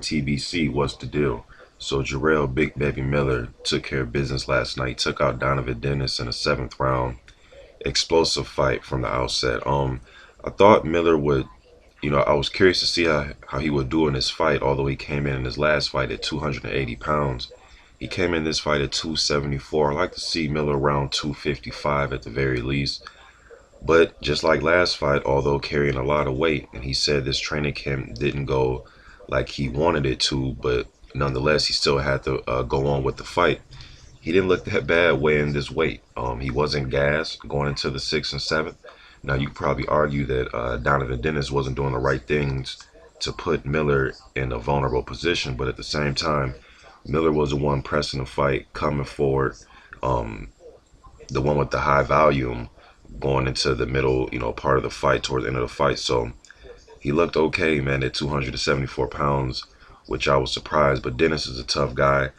TBC, what's the deal? So Jarrell Big Baby Miller took care of business last night. Took out Donovan Dennis in the seventh round. Explosive fight from the outset. I thought Miller would. I was curious to see how he would do in this fight. Although he came in his last fight at 280 pounds, he came in this fight at 274. I like to see Miller around 255 at the very least. But just like last fight, although carrying a lot of weight, and he said this training camp didn't go like he wanted it to, but nonetheless, he still had to go on with the fight. He didn't look that bad weighing this weight. He wasn't gassed going into the sixth and seventh. Now, you could probably argue that Donovan Dennis wasn't doing the right things to put Miller in a vulnerable position, but at the same time, Miller was the one pressing the fight, coming forward, um, the one with the high volume going into the middle, part of the fight, towards the end of the fight. So he looked okay, man, at 274 pounds, which I was surprised. But Dennis is a tough guy.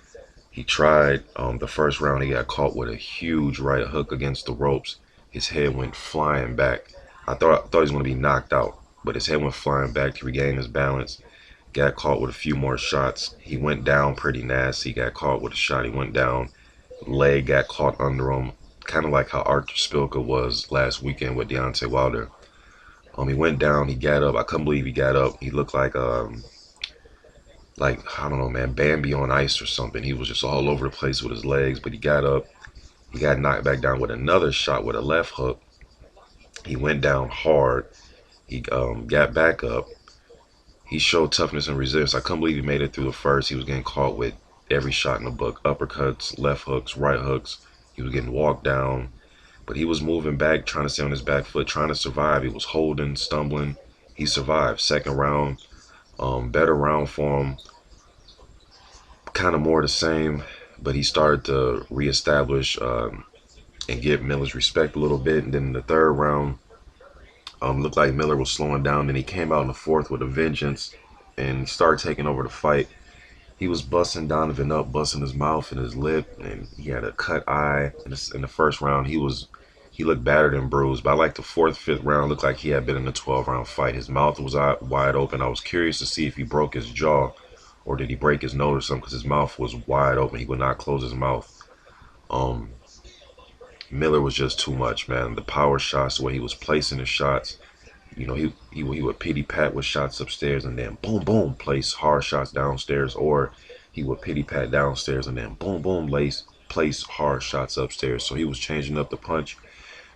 He tried the first round. He got caught with a huge right hook against the ropes. His head went flying back. I thought he was going to be knocked out, but his head went flying back to regain his balance. Got caught with a few more shots. He went down pretty nasty. Got caught with a shot. He went down. Leg got caught under him, kind of like how Arthur Spilka was last weekend with Deontay Wilder. He went down. He got up. I couldn't believe he got up. He looked like I don't know, man, Bambi on ice or something. He was just all over the place with his legs, but he got up. He got knocked back down with another shot with a left hook. He went down hard. He got back up. He showed toughness and resilience. I couldn't believe he made it through the first. He was getting caught with every shot in the book. Uppercuts, left hooks, right hooks. He was getting walked down. But he was moving back, trying to stay on his back foot, trying to survive. He was holding, stumbling. He survived. Second round, better round for him. Kind of more the same, but he started to reestablish and give Miller's respect a little bit. And then in the third round, looked like Miller was slowing down. Then he came out in the fourth with a vengeance and started taking over the fight. He was busting Donovan up, busting his mouth and his lip, and he had a cut eye. In the first round, he looked battered and bruised. But I like the fourth, fifth round. Looked like he had been in a 12-round fight. His mouth was wide open. I was curious to see if he broke his jaw or did he break his nose or something, because his mouth was wide open. He would not close his mouth. Um, Miller was just too much, man. The power shots, the way he was placing his shots. He would pity pat with shots upstairs and then boom, boom, place hard shots downstairs. Or he would pity pat downstairs and then boom, boom, place hard shots upstairs. So he was changing up the punch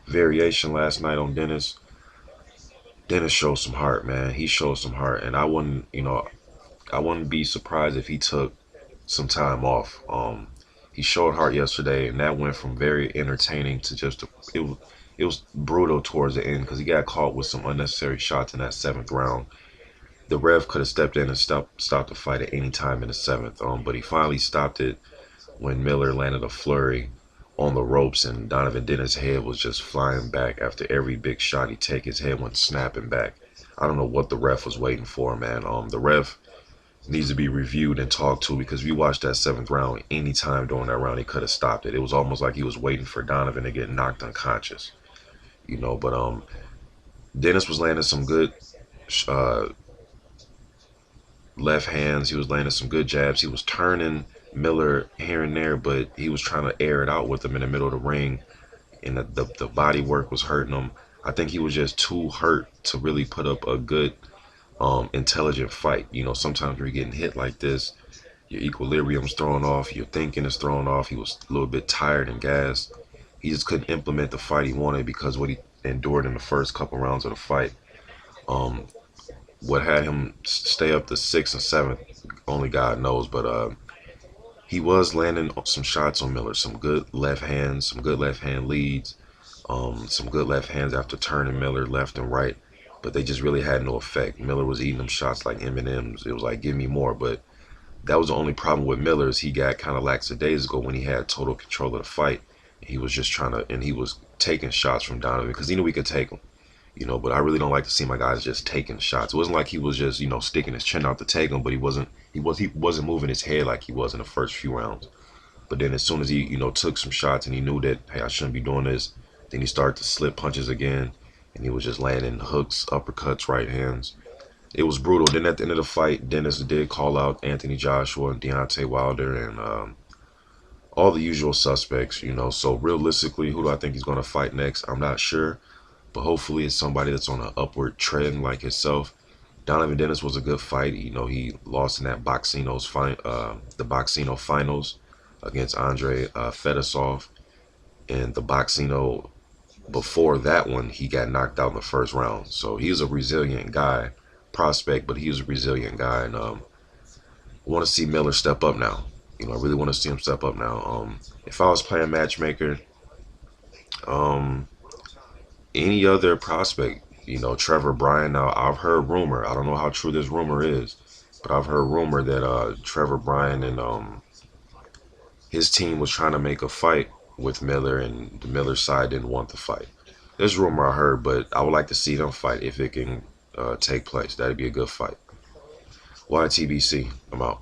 variation last night on Dennis. Dennis showed some heart, man. He showed some heart, and I wouldn't be surprised if he took some time off. He showed heart yesterday, and that went from very entertaining to it was brutal towards the end because he got caught with some unnecessary shots in that seventh round. The ref could have stepped in and stopped the fight at any time in the seventh, but he finally stopped it when Miller landed a flurry on the ropes, and Donovan Dennis' head was just flying back after every big shot he take. His head went snapping back. I don't know what the ref was waiting for, man. The ref needs to be reviewed and talked to, because if you watch that seventh round, anytime during that round he could have stopped it. It was almost like he was waiting for Donovan to get knocked unconscious, But Dennis was landing some good uh, left hands. He was landing some good jabs. He was turning Miller here and there, but he was trying to air it out with him in the middle of the ring, and the body work was hurting him. I think he was just too hurt to really put up a good intelligent fight. Sometimes when you're getting hit like this, your equilibrium's thrown off, your thinking is thrown off. He was a little bit tired and gassed. He just couldn't implement the fight he wanted because what he endured in the first couple rounds of the fight. Um, what had him stay up to sixth and seventh, only God knows. But he was landing some shots on Miller, some good left hands, some good left hand leads, some good left hands after turning Miller left and right. But they just really had no effect. Miller was eating them shots like M&Ms. It was like, give me more. But that was the only problem with Miller, is he got kind of lackadaisical when he had total control of the fight. He was just trying to, and he was taking shots from Donovan because he knew he could take them. But I really don't like to see my guys just taking shots. It wasn't like he was just, sticking his chin out to take them, but he wasn't moving his head like he was in the first few rounds. But then as soon as he, took some shots and he knew that, hey, I shouldn't be doing this, then he started to slip punches again, and he was just landing hooks, uppercuts, right hands. it was brutal. Then at the end of the fight, Dennis did call out Anthony Joshua and Deontay Wilder and all the usual suspects, you know. So realistically, who do I think he's going to fight next? I'm not sure, but hopefully it's somebody that's on an upward trend like himself. Donovan Dennis was a good fight. You know, he lost in that the Boxino finals against Andre Fedosov, and the Boxino before that one, he got knocked out in the first round. So he's a resilient guy, prospect, but he's a resilient guy, and I want to see Miller step up now. You know, I really want to see him step up now. If I was playing matchmaker, um, any other prospect, you know, Trevor Bryan. Now I've heard rumor. I don't know how true this rumor is, but I've heard rumor that Trevor Bryan and his team was trying to make a fight with Miller, and the Miller side didn't want the fight. There's rumor I heard, but I would like to see them fight if it can take place. That'd be a good fight. YTBC, I'm out.